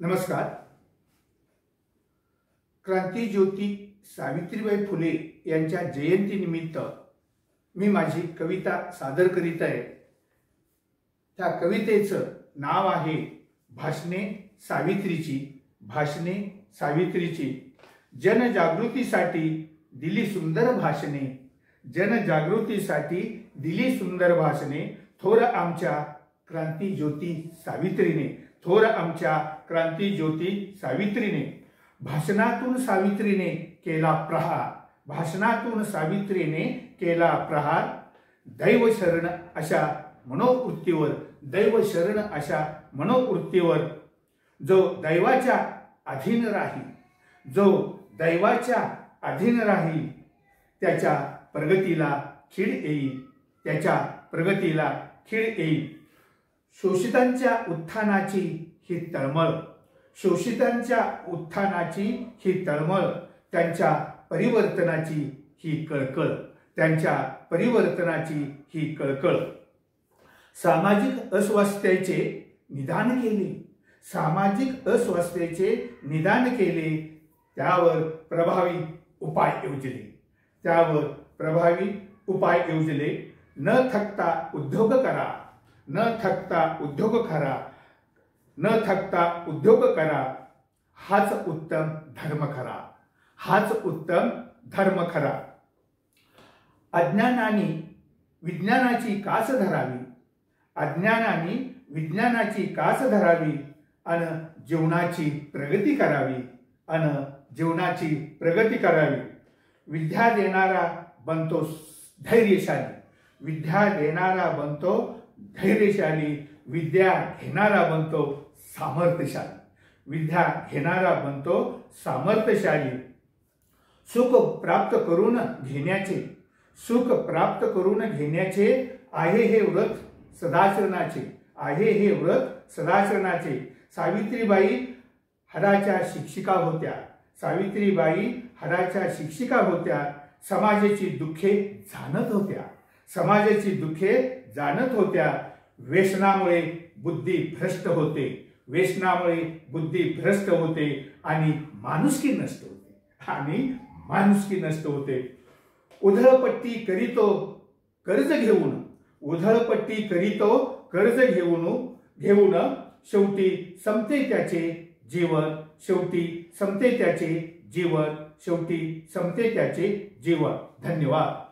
नमस्कार। क्रांतीज्योती सावित्रीबाई फुले यांच्या जयंतीनिमित्त मी माझी कविता सादर करीत आहे। त्या कवितेचं नाव आहे भाषणे सावित्रीची। भाषणे सावित्रीची। जनजागृतीसाठी दिली सुंदर भाषणे। जनजागृतीसाठी दिली सुंदर भाषणे। थोर आमच्या क्रांतीज्योती सावित्रीने। थोर आमच्या क्रांतीज्योती सावित्रीने। भाषणातून सावित्रीने केला प्रहार। भाषणातून सावित्रीने केला प्रहार। दैव शरण अशा मनोवृत्तीवर। दैव शरण अशा मनोवृत्तीवर जो दैवाच्या अधीन राहील। जो दैवाच्या अधीन राहील त्याच्या प्रगतीला खीळ येईल। त्याच्या प्रगतीला खीळ येईल। शोषितांच्या उत्थानाची ही तळमळ। शोषितांच्या उत्थानाची ही तळमळ। त्यांच्या परिवर्तनाची ही कळकळ। त्यांच्या परिवर्तनाची ही कळकळ। सामाजिक अस्वास्थ्याचे निदान केले। सामाजिक अस्वास्थ्याचे निदान केले। त्यावर प्रभावी उपाय योजले। त्यावर प्रभावी उपाय योजले। न थकता उद्योग करा। न थकता उद्योग करा। न थकता उद्योग करा। हाच उत्तम धर्म खरा। हाच उत्तम धर्म खरा। अज्ञानाने विज्ञानाची कास धरावी। अज्ञानाने विज्ञानाची कास धरावी। अन जीवनाची प्रगती करावी। अन जीवनाची प्रगती करावी। विद्या देणारा बनतो धैर्यशाली। विद्या देणारा बनतो धैर्यशाली। विद्या घेणारा बनतो सामर्थ्यशाली। विद्या घेणारा बनतो सामर्थ्यशाली। सुख प्राप्त करून घेण्याचे। सुख प्राप्त करून घेण्याचे आहे हे व्रत सदाचरणाचे। आहे हे व्रत सदाचरणाचे। सावित्रीबाई हडाच्या शिक्षिका होत्या। सावित्रीबाई हडाच्या शिक्षिका होत्या। समाजाची दुःखे जाणत होत्या। समाजाची दुःखे जाणत होत्या। व्यसनामुळे बुद्धी भ्रष्ट होते। व्यसनामुळे बुद्धी भ्रष्ट होते आणि माणुसकी नष्ट होते। आणि माणुसकी नष्ट होते। उधळपट्टी करीतो कर्ज घेऊन। उधळपट्टी करीतो कर्ज घेऊन शेवटी संपते त्याचे जीवन। शेवटी संपते त्याचे जीवन। शेवटी संपते त्याचे जीवन। धन्यवाद।